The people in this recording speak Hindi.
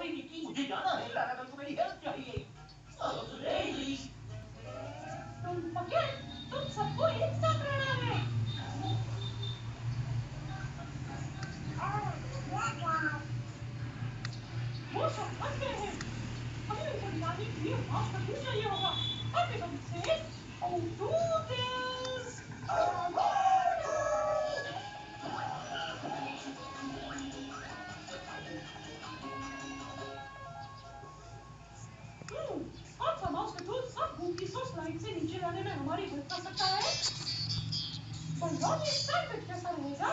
सॉरी निकी, मुझे जाना है, एनाबेल को मेरी हेल्प चाहिए। तुम फॉरगेट, तुम सबको एक साथ रहना है। वो सब फंस गए हैं। हमें उनको निकालने के लिए माउस का टूल चाहिए होगा। Everybody say, oh do this. कौन सा माउस का टूल सब गूफी सो स्लाइड से नीचे लाने में हमारी हेल्प कर सकता है? बलरानी एक्साइटमेंट कैसा रहेगा?